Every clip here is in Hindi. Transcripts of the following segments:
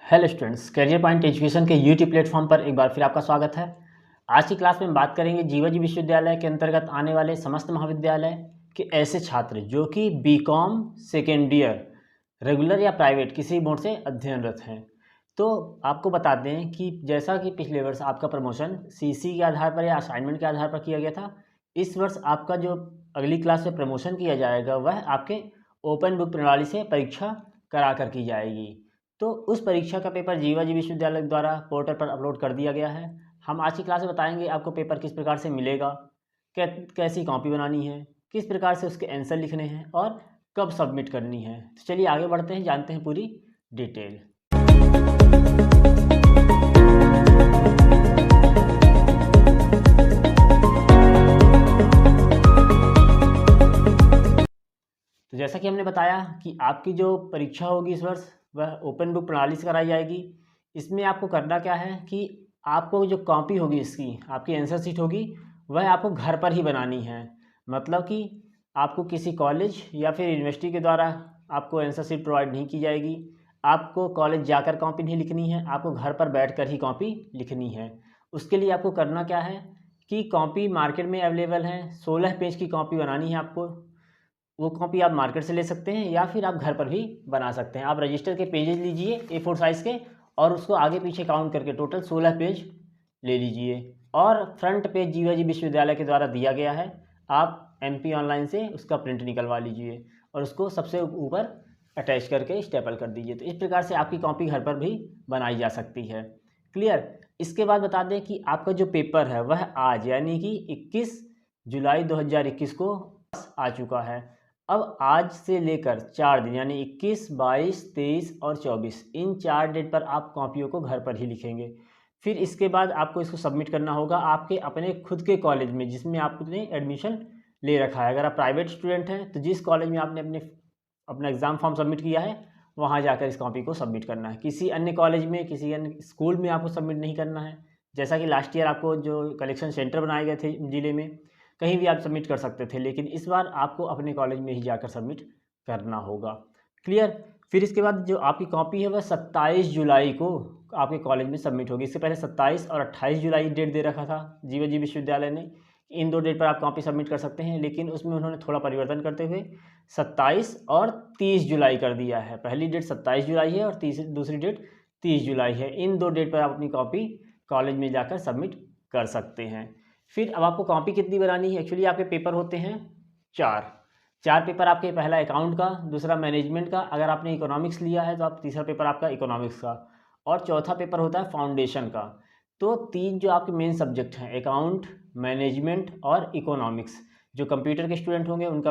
Hello students, career point education के यूट्यूब प्लेटफॉर्म पर एक बार फिर आपका स्वागत है। आज की क्लास में हम बात करेंगे जीवाजी विश्वविद्यालय के अंतर्गत आने वाले समस्त महाविद्यालय के ऐसे छात्र जो कि बीकॉम सेकेंड ईयर रेगुलर या प्राइवेट किसी बोर्ड से अध्ययनरत हैं। तो आपको बता दें कि जैसा कि पिछले वर्ष आपका प्रमोशन सीसी के आधार पर या असाइनमेंट के आधार पर किया गया था, इस वर्ष आपका जो अगली क्लास में प्रमोशन किया जाएगा वह आपके ओपन बुक प्रणाली से परीक्षा करा कर की जाएगी। तो उस परीक्षा का पेपर जीवाजी विश्वविद्यालय द्वारा पोर्टल पर अपलोड कर दिया गया है। हम आज की क्लास में बताएंगे आपको पेपर किस प्रकार से मिलेगा, कैसी कॉपी बनानी है, किस प्रकार से उसके आंसर लिखने हैं और कब सबमिट करनी है। तो चलिए आगे बढ़ते हैं, जानते हैं पूरी डिटेल। तो जैसा कि हमने बताया कि आपकी जो परीक्षा होगी इस वर्ष वह ओपन बुक प्रणाली से कराई जाएगी। इसमें आपको करना क्या है कि आपको जो कॉपी होगी, इसकी आपकी आंसर शीट होगी, वह आपको घर पर ही बनानी है। मतलब कि आपको किसी कॉलेज या फिर यूनिवर्सिटी के द्वारा आपको आंसर शीट प्रोवाइड नहीं की जाएगी। आपको कॉलेज जाकर कॉपी नहीं लिखनी है, आपको घर पर बैठकर ही कॉपी लिखनी है। उसके लिए आपको करना क्या है कि कॉपी मार्केट में अवेलेबल है, 16 पेज की कॉपी बनानी है आपको। वो कॉपी आप मार्केट से ले सकते हैं या फिर आप घर पर भी बना सकते हैं। आप रजिस्टर के पेजेस लीजिए A4 साइज़ के और उसको आगे पीछे काउंट करके टोटल 16 पेज ले लीजिए। और फ्रंट पेज जीवाजी विश्वविद्यालय के द्वारा दिया गया है, आप MP ऑनलाइन से उसका प्रिंट निकलवा लीजिए और उसको सबसे ऊपर अटैच करके स्टेपल कर दीजिए। तो इस प्रकार से आपकी कॉपी घर पर भी बनाई जा सकती है। क्लियर। इसके बाद बता दें कि आपका जो पेपर है वह आज यानी कि 21 जुलाई 2021 को आ चुका है। अब आज से लेकर 4 दिन यानी 21, 22, 23 और 24 इन 4 डेट पर आप कॉपियों को घर पर ही लिखेंगे। फिर इसके बाद आपको इसको सबमिट करना होगा आपके अपने खुद के कॉलेज में जिसमें आपने एडमिशन ले रखा है। अगर आप प्राइवेट स्टूडेंट हैं तो जिस कॉलेज में आपने अपना एग्ज़ाम फॉर्म सबमिट किया है वहाँ जाकर इस कॉपी को सबमिट करना है। किसी अन्य कॉलेज में, किसी अन्य स्कूल में आपको सबमिट नहीं करना है। जैसा कि लास्ट ईयर आपको जो कलेक्शन सेंटर बनाए गए थे ज़िले में, कहीं भी आप सबमिट कर सकते थे, लेकिन इस बार आपको अपने कॉलेज में ही जाकर सबमिट करना होगा। क्लियर। फिर इसके बाद जो आपकी कॉपी है वह 27 जुलाई को आपके कॉलेज में सबमिट होगी। इससे पहले 27 और 28 जुलाई डेट दे रखा था जीवाजी विश्वविद्यालय ने, इन 2 डेट पर आप कॉपी सबमिट कर सकते हैं, लेकिन उसमें उन्होंने थोड़ा परिवर्तन करते हुए 27 और 30 जुलाई कर दिया है। पहली डेट 27 जुलाई है और दूसरी डेट 30 जुलाई है। इन 2 डेट पर आप अपनी कॉपी कॉलेज में जाकर सबमिट कर सकते हैं। फिर अब आपको कॉपी कितनी बनानी है? एक्चुअली आपके पेपर होते हैं 4 पेपर आपके, पहला अकाउंट का, दूसरा मैनेजमेंट का, अगर आपने इकोनॉमिक्स लिया है तो आप तीसरा पेपर आपका इकोनॉमिक्स का, और चौथा पेपर होता है फाउंडेशन का। तो 3 जो आपके मेन सब्जेक्ट हैं, अकाउंट, मैनेजमेंट और इकोनॉमिक्स, जो कंप्यूटर के स्टूडेंट होंगे उनका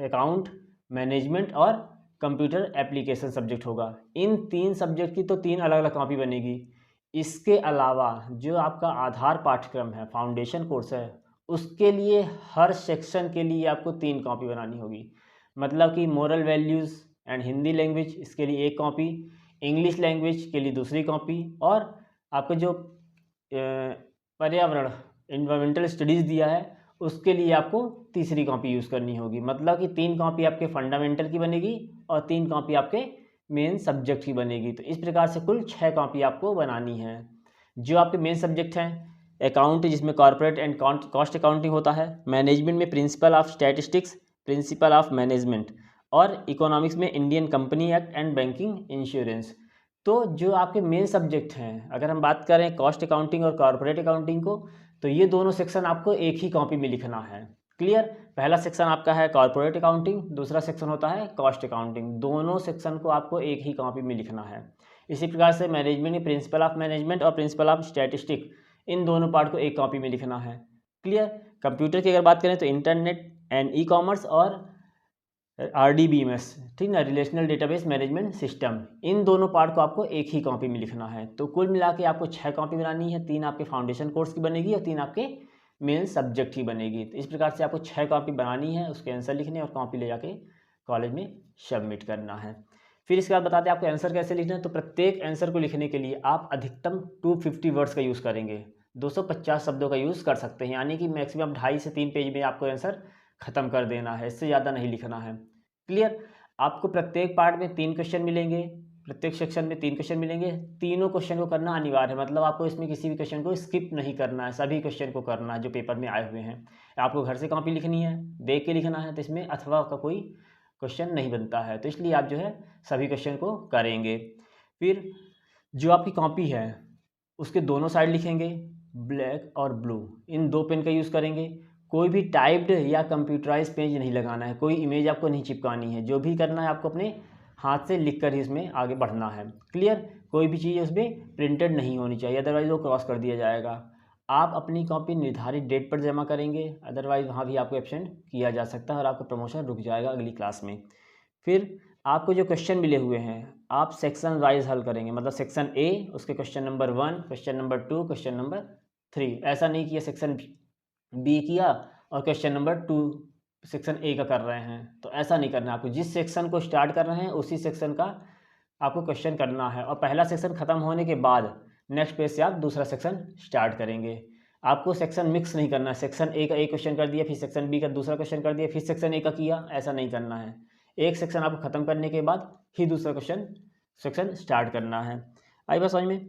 अकाउंट, मैनेजमेंट और कंप्यूटर एप्लीकेशन सब्जेक्ट होगा। इन 3 सब्जेक्ट की तो 3 अलग अलग कॉपी बनेगी। इसके अलावा जो आपका आधार पाठ्यक्रम है, फाउंडेशन कोर्स है, उसके लिए हर सेक्शन के लिए आपको 3 कॉपी बनानी होगी। मतलब कि moral values and Hindi language, इसके लिए 1 कॉपी, इंग्लिश लैंग्वेज के लिए दूसरी कॉपी, और आपको जो पर्यावरण इन्वायरमेंटल स्टडीज़ दिया है उसके लिए आपको तीसरी कॉपी यूज़ करनी होगी। मतलब कि 3 कॉपी आपके फंडामेंटल की बनेगी और 3 कॉपी आपके मेन सब्जेक्ट की बनेगी। तो इस प्रकार से कुल 6 कॉपी आपको बनानी है। जो आपके मेन सब्जेक्ट हैं, अकाउंट जिसमें कॉर्पोरेट एंड कॉस्ट अकाउंटिंग होता है, मैनेजमेंट में principle of statistics, principle of management, और इकोनॉमिक्स में Indian company act and banking insurance. तो जो आपके मेन सब्जेक्ट हैं, अगर हम बात करें कॉस्ट अकाउंटिंग और कॉर्पोरेट अकाउंटिंग को, तो ये दोनों सेक्शन आपको एक ही कॉपी में लिखना है। क्लियर। पहला सेक्शन आपका है कॉर्पोरेट अकाउंटिंग, दूसरा सेक्शन होता है कॉस्ट अकाउंटिंग। दोनों सेक्शन को आपको एक ही कॉपी में लिखना है। इसी प्रकार से मैनेजमेंट में प्रिंसिपल ऑफ मैनेजमेंट और प्रिंसिपल ऑफ स्टैटिस्टिक, इन दोनों पार्ट को एक कॉपी में लिखना है। क्लियर। कंप्यूटर की अगर बात करें तो इंटरनेट एंड ई कॉमर्स और RDBMS, ठीक ना, रिलेशनल डेटाबेस मैनेजमेंट सिस्टम, इन दोनों पार्ट को आपको एक ही कॉपी में लिखना है। तो कुल मिला के आपको 6 कॉपी बनानी है। 3 आपके फाउंडेशन कोर्स की बनेगी और 3 आपके मेन सब्जेक्ट की बनेगी। तो इस प्रकार से आपको 6 कॉपी बनानी है, उसके आंसर लिखने और कॉपी ले जाके कॉलेज में सबमिट करना है। फिर इसके बाद बताते हैं आपको आंसर कैसे लिखना है। तो प्रत्येक आंसर को लिखने के लिए आप अधिकतम 250 वर्ड्स का यूज़ करेंगे, 250 शब्दों का यूज़ कर सकते हैं, यानी कि मैक्सिमम 2.5 से 3 पेज में आपको आंसर ख़त्म कर देना है, इससे ज़्यादा नहीं लिखना है। क्लियर। आपको प्रत्येक पार्ट में 3 क्वेश्चन मिलेंगे, प्रत्येक सेक्शन में 3 क्वेश्चन मिलेंगे, तीनों क्वेश्चन को करना अनिवार्य है, मतलब आपको इसमें किसी भी क्वेश्चन को स्किप नहीं करना है, सभी क्वेश्चन को करना है जो पेपर में आए हुए हैं। आपको घर से कॉपी लिखनी है, देख के लिखना है, तो इसमें अथवा का कोई क्वेश्चन नहीं बनता है, तो इसलिए आप जो है सभी क्वेश्चन को करेंगे। फिर जो आपकी कॉपी है उसके दोनों साइड लिखेंगे, ब्लैक और ब्लू, इन 2 पेन का यूज़ करेंगे। कोई भी टाइप्ड या कंप्यूटराइज पेज नहीं लगाना है, कोई इमेज आपको नहीं चिपकानी है, जो भी करना है आपको अपने हाथ से लिख कर ही इसमें आगे बढ़ना है। क्लियर? कोई भी चीज़ उसमें प्रिंटेड नहीं होनी चाहिए, अदरवाइज़ वो क्रॉस कर दिया जाएगा। आप अपनी कॉपी निर्धारित डेट पर जमा करेंगे, अदरवाइज़ वहाँ भी आपको एब्सेंट किया जा सकता है और आपका प्रमोशन रुक जाएगा अगली क्लास में। फिर आपको जो क्वेश्चन मिले हुए हैं आप सेक्शन वाइज हल करेंगे, मतलब सेक्शन ए उसके question number 1, question number 2, question number 3। ऐसा नहीं किया सेक्शन बी किया और क्वेश्चन नंबर 2 सेक्शन ए का कर रहे हैं, तो ऐसा नहीं करना है आपको। जिस सेक्शन को स्टार्ट कर रहे हैं उसी सेक्शन का आपको क्वेश्चन करना है, और पहला सेक्शन ख़त्म होने के बाद नेक्स्ट पेज से आप दूसरा सेक्शन स्टार्ट करेंगे। आपको सेक्शन मिक्स नहीं करना है, सेक्शन ए का एक क्वेश्चन कर दिया, फिर सेक्शन बी का दूसरा क्वेश्चन कर दिया, फिर सेक्शन ए का किया, ऐसा नहीं करना है। एक सेक्शन आपको ख़त्म करने के बाद ही दूसरा सेक्शन स्टार्ट करना है। आई बात समझ में?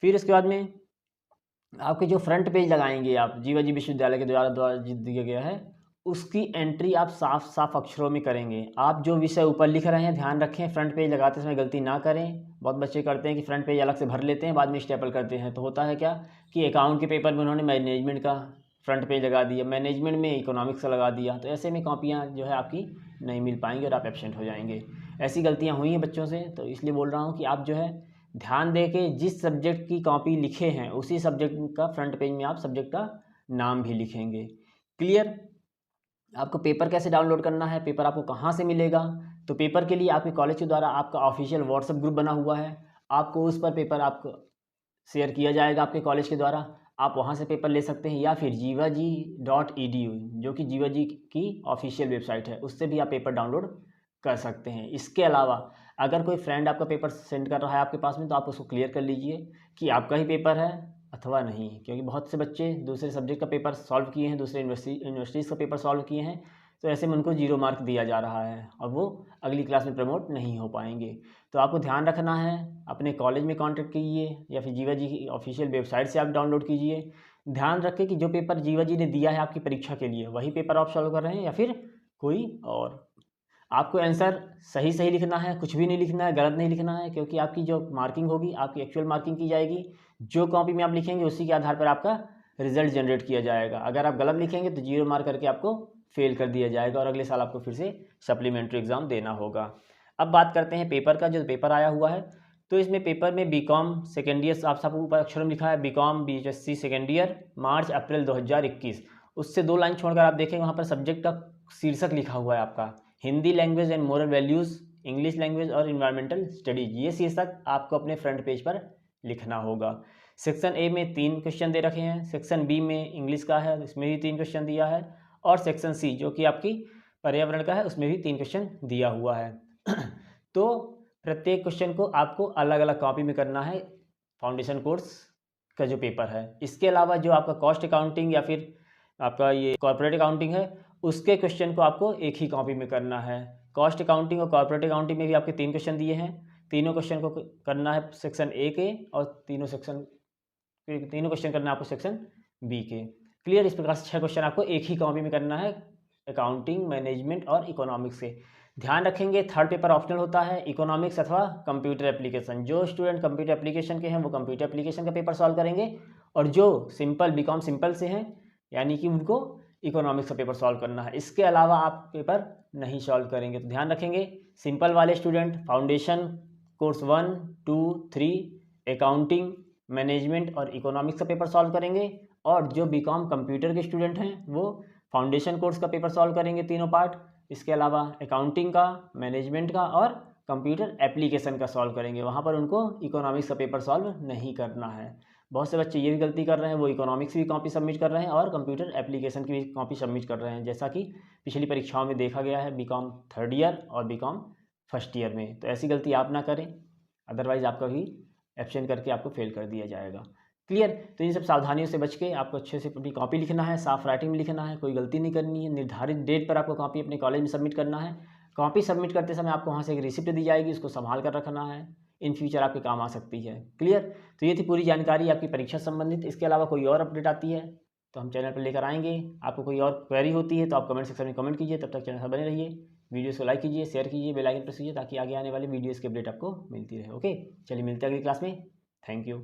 फिर इसके बाद में आपके जो फ्रंट पेज लगाएंगे आप जीवाजी विश्वविद्यालय के द्वारा दिया गया है, उसकी एंट्री आप साफ साफ अक्षरों में करेंगे। आप जो विषय ऊपर लिख रहे हैं ध्यान रखें, फ्रंट पेज लगाते समय गलती ना करें। बहुत बच्चे करते हैं कि फ्रंट पेज अलग से भर लेते हैं, बाद में स्टेपल करते हैं, तो होता है क्या कि अकाउंट के पेपर में उन्होंने मैनेजमेंट का फ्रंट पेज लगा दिया, मैनेजमेंट में इकोनॉमिक्स का लगा दिया, तो ऐसे में कॉपियाँ जो है आपकी नहीं मिल पाएंगी और आप एब्सेंट हो जाएंगे। ऐसी गलतियाँ हुई हैं बच्चों से, तो इसलिए बोल रहा हूँ कि आप जो है ध्यान दे के जिस सब्जेक्ट की कॉपी लिखे हैं उसी सब्जेक्ट का फ्रंट पेज में आप सब्जेक्ट का नाम भी लिखेंगे। क्लियर? आपको पेपर कैसे डाउनलोड करना है, पेपर आपको कहाँ से मिलेगा? तो पेपर के लिए आपके कॉलेज के द्वारा आपका ऑफिशियल व्हाट्सएप ग्रुप बना हुआ है, आपको उस पर पेपर आपको शेयर किया जाएगा आपके कॉलेज के द्वारा, आप वहाँ से पेपर ले सकते हैं, या फिर jivaji.edu जो कि जीवाजी की ऑफिशियल वेबसाइट है, उससे भी आप पेपर डाउनलोड कर सकते हैं। इसके अलावा अगर कोई फ्रेंड आपका पेपर सेंड कर रहा है आपके पास में, तो आप उसको क्लियर कर लीजिए कि आपका ही पेपर है अथवा नहीं, क्योंकि बहुत से बच्चे दूसरे सब्जेक्ट का पेपर सॉल्व किए हैं, दूसरे यूनिवर्सिटीज़ का पेपर सॉल्व किए हैं, तो ऐसे में उनको 0 मार्क दिया जा रहा है और वो अगली क्लास में प्रमोट नहीं हो पाएंगे। तो आपको ध्यान रखना है, अपने कॉलेज में कांटेक्ट कीजिए या फिर जीवाजी की ऑफिशियल वेबसाइट से आप डाउनलोड कीजिए। ध्यान रखें कि जो पेपर जीवाजी ने दिया है आपकी परीक्षा के लिए वही पेपर आप सॉल्व कर रहे हैं या फिर कोई और। आपको आंसर सही सही लिखना है, कुछ भी नहीं लिखना है, गलत नहीं लिखना है, क्योंकि आपकी जो मार्किंग होगी आपकी एक्चुअल मार्किंग की जाएगी। जो कॉपी में आप लिखेंगे उसी के आधार पर आपका रिजल्ट जनरेट किया जाएगा। अगर आप गलत लिखेंगे तो 0 मार्क करके आपको फेल कर दिया जाएगा और अगले साल आपको फिर से सप्लीमेंट्री एग्ज़ाम देना होगा। अब बात करते हैं पेपर का। जो पेपर आया हुआ है तो इसमें पेपर में बीकॉम सेकेंड ईयर, आप सब ऊपर अक्षरों में लिखा है BCom BSc second year March April 2021, उससे 2 लाइन छोड़कर आप देखेंगे वहाँ पर सब्जेक्ट का शीर्षक लिखा हुआ है आपका Hindi language and moral values, English language और इन्वायरमेंटल स्टडीज। ये शीर्षक आपको अपने फ्रंट पेज पर लिखना होगा। सेक्शन ए में 3 क्वेश्चन दे रखे हैं, सेक्शन बी में इंग्लिश का है इसमें भी 3 क्वेश्चन दिया है, और सेक्शन सी जो कि आपकी पर्यावरण का है उसमें भी 3 क्वेश्चन दिया हुआ है। तो प्रत्येक क्वेश्चन को आपको अलग अलग कॉपी में करना है फाउंडेशन कोर्स का जो पेपर है। इसके अलावा जो आपका कॉस्ट अकाउंटिंग या फिर आपका ये कॉर्पोरेट अकाउंटिंग है उसके क्वेश्चन को आपको एक ही कॉपी में करना है। कॉस्ट अकाउंटिंग और कॉर्पोरेट अकाउंटिंग में भी आपके 3 क्वेश्चन दिए हैं, तीनों क्वेश्चन को करना है सेक्शन ए के, और तीनों क्वेश्चन करना है आपको सेक्शन बी के। क्लियर? इस प्रकार से 6 क्वेश्चन आपको एक ही कॉपी में करना है अकाउंटिंग, मैनेजमेंट और इकोनॉमिक्स से। ध्यान रखेंगे थर्ड पेपर ऑप्शनल होता है, इकोनॉमिक्स अथवा कंप्यूटर एप्लीकेशन। जो स्टूडेंट कंप्यूटर एप्लीकेशन के हैं वो कंप्यूटर एप्लीकेशन का पेपर सॉल्व करेंगे, और जो सिंपल बीकॉम सिंपल से हैं यानी कि उनको इकोनॉमिक्स का पेपर सॉल्व करना है। इसके अलावा आप पेपर नहीं सॉल्व करेंगे। तो ध्यान रखेंगे सिंपल वाले student foundation course 1, 2, 3 accounting, management और इकोनॉमिक्स का पेपर सॉल्व करेंगे, और जो बीकॉम कंप्यूटर के स्टूडेंट हैं वो फाउंडेशन कोर्स का पेपर सॉल्व करेंगे तीनों पार्ट। इसके अलावा अकाउंटिंग का, मैनेजमेंट का और कंप्यूटर एप्लीकेशन का सॉल्व करेंगे, वहाँ पर उनको इकोनॉमिक्स का पेपर सॉल्व नहीं करना है। बहुत से बच्चे ये भी गलती कर रहे हैं, वो इकोनॉमिक्स की कॉपी सबमिट कर रहे हैं और कंप्यूटर एप्लीकेशन की भी कॉपी सबमिट कर रहे हैं, जैसा कि पिछली परीक्षाओं में देखा गया है बीकॉम थर्ड ईयर और बीकॉम फर्स्ट ईयर में। तो ऐसी गलती आप ना करें, अदरवाइज़ आपका भी एब्सेंट करके आपको फेल कर दिया जाएगा। क्लियर? तो इन सब सावधानियों से बच के आपको अच्छे से अपनी कॉपी लिखना है, साफ राइटिंग में लिखना है, कोई गलती नहीं करनी है। निर्धारित डेट पर आपको कॉपी अपने कॉलेज में सबमिट करना है। कॉपी सबमिट करते समय आपको वहाँ से एक रिसिप्ट दी जाएगी, उसको संभाल कर रखना है, इन फ्यूचर आपके काम आ सकती है। क्लियर? तो ये थी पूरी जानकारी आपकी परीक्षा संबंधित। इसके अलावा कोई और अपडेट आती है तो हम चैनल पर लेकर आएंगे। आपको कोई और क्वेरी होती है तो आप कमेंट सेक्शन में कमेंट कीजिए। तब तक चैनल पर बने रहिए, वीडियोस को लाइक कीजिए, शेयर कीजिए, बेल आइकन प्रेस कीजिए ताकि आगे आने वाली वीडियोस की अपडेट आपको मिलती रहे। ओके, चलिए मिलते हैं अगली क्लास में। Thank you.